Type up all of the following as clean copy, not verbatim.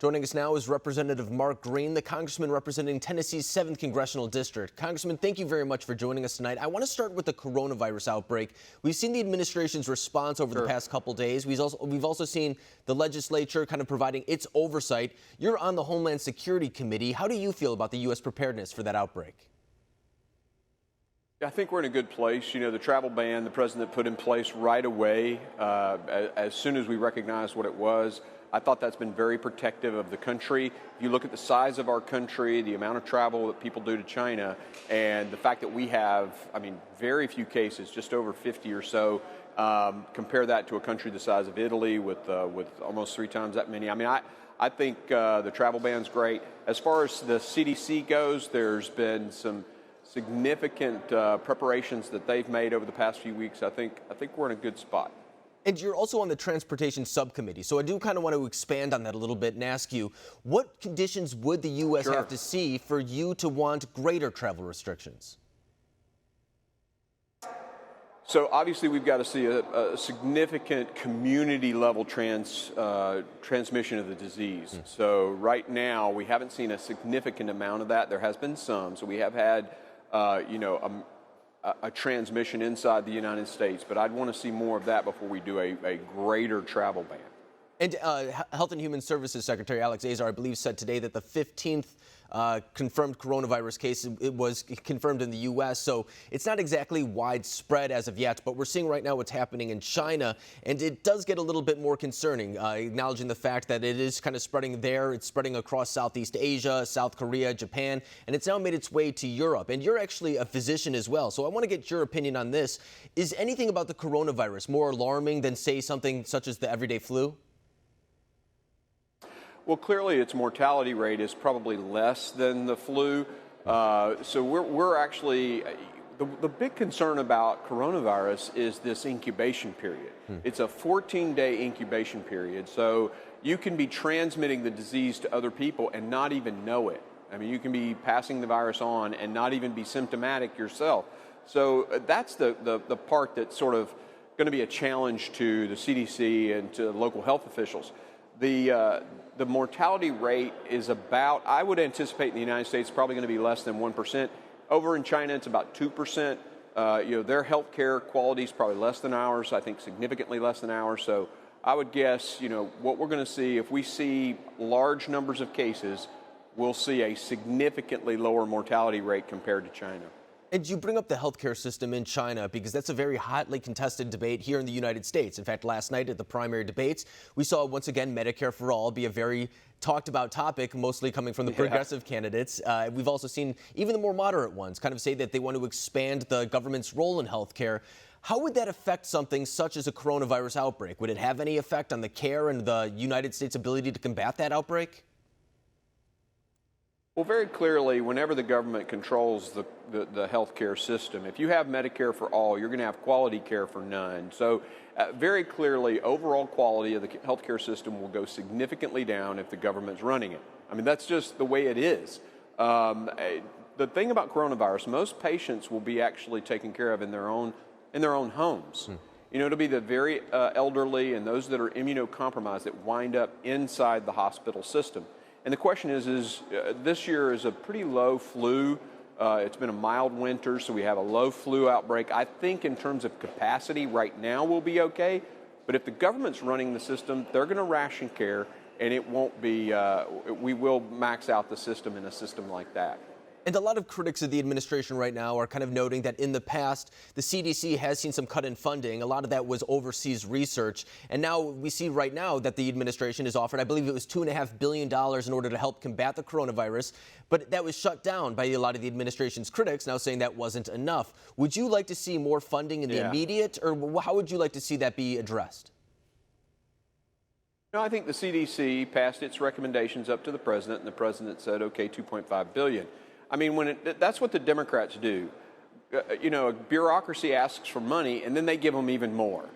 Joining us now is Representative Mark Green, the congressman representing Tennessee's 7th Congressional District. Congressman, thank you very much for joining us tonight. I want to start with the coronavirus outbreak. We've seen the administration's response over the past couple days. We've also seen the legislature kind of providing its oversight. You're on the Homeland Security Committee. How do you feel about the U.S. preparedness for that outbreak? I think we're in a good place. You know, the travel ban the president put in place right away as soon as we recognized what it was. I thought that's been very protective of the country. If you look at the size of our country, the amount of travel that people do to China, and the fact that we have, very few cases, just over 50 or so, compare that to a country the size of Italy with almost 3 times that many. I think the travel ban's great. As far as the CDC goes, there's been some significant preparations that they've made over the past few weeks. I think we're in a good spot. And you're also on the Transportation Subcommittee, so I do kind of want to expand on that a little bit and ask you, what conditions would the U.S. have to see for you to want greater travel restrictions? So obviously we've got to see a significant community-level transmission of the disease. So right now we haven't seen a significant amount of that. There has been some, so we have had a transmission inside the United States, but I'd want to see more of that before we do a greater travel ban. And Health and Human Services Secretary Alex Azar, I believe, said today that the 15th confirmed coronavirus case was confirmed in the U.S., so it's not exactly widespread as of yet, but we're seeing right now what's happening in China, and it does get a little bit more concerning, acknowledging the fact that it is kind of spreading there. It's spreading across Southeast Asia, South Korea, Japan, and it's now made its way to Europe. And you're actually a physician as well, so I want to get your opinion on this. Is anything about the coronavirus more alarming than, say, something such as the everyday flu? Well, clearly its mortality rate is probably less than the flu. So we're actually, the big concern about coronavirus is this incubation period. It's a 14-day incubation period. So you can be transmitting the disease to other people and not even know it. You can be passing the virus on and not even be symptomatic yourself. So that's the part that's sort of going to be a challenge to the CDC and to local health officials. The mortality rate is about, I would anticipate in the United States, probably going to be less than 1%. Over in China, it's about 2%. Their healthcare quality is probably less than ours, I think significantly less than ours. So I would guess, what we're going to see, if we see large numbers of cases, we'll see a significantly lower mortality rate compared to China. And you bring up the healthcare system in China because that's a very hotly contested debate here in the United States. In fact, last night at the primary debates, we saw once again Medicare for all be a very talked about topic, mostly coming from the progressive candidates. We've also seen even the more moderate ones kind of say that they want to expand the government's role in healthcare. How would that affect something such as a coronavirus outbreak? Would it have any effect on the care and the United States' ability to combat that outbreak? Well, very clearly, whenever the government controls the healthcare system, if you have Medicare for all, you're going to have quality care for none. So very clearly, overall quality of the healthcare system will go significantly down if the government's running it. That's just the way it is. The thing about coronavirus, most patients will be actually taken care of in their own homes. It'll be the very elderly and those that are immunocompromised that wind up inside the hospital system. And the question is this year is a pretty low flu. It's been a mild winter, so we have a low flu outbreak. I think in terms of capacity right now we'll be okay. But if the government's running the system, they're going to ration care, and it won't be, we will max out the system in a system like that. And a lot of critics of the administration right now are kind of noting that in the past, the CDC has seen some cut in funding. A lot of that was overseas research. And now we see right now that the administration has offered, I believe it was $2.5 billion in order to help combat the coronavirus. But that was shut down by a lot of the administration's critics, now saying that wasn't enough. Would you like to see more funding in the immediate, or how would you like to see that be addressed? I think the CDC passed its recommendations up to the president, and the president said, okay, $2.5 billion. That's what the Democrats do. A bureaucracy asks for money, and then they give them even more.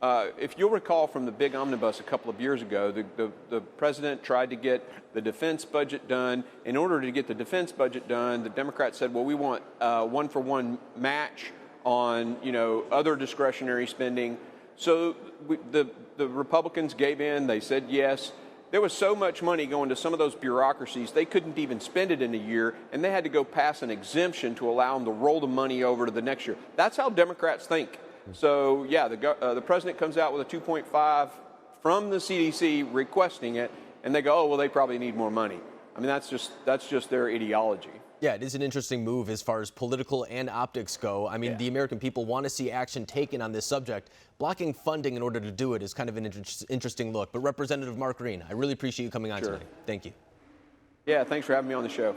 If you'll recall from the big omnibus a couple of years ago, the president tried to get the defense budget done. In order to get the defense budget done, the Democrats said, well, we want one-for-one match on, other discretionary spending. So the Republicans gave in. They said yes. There was so much money going to some of those bureaucracies, they couldn't even spend it in a year, and they had to go pass an exemption to allow them to roll the money over to the next year. That's how Democrats think. So, yeah, the president comes out with a 2.5 from the CDC requesting it, and they go, oh, well, they probably need more money. I mean, that's just their ideology. Yeah, it is an interesting move as far as political and optics go. I mean, the American people want to see action taken on this subject. Blocking funding in order to do it is kind of an interesting look. But Representative Mark Green, I really appreciate you coming on tonight. Thank you. Yeah, thanks for having me on the show.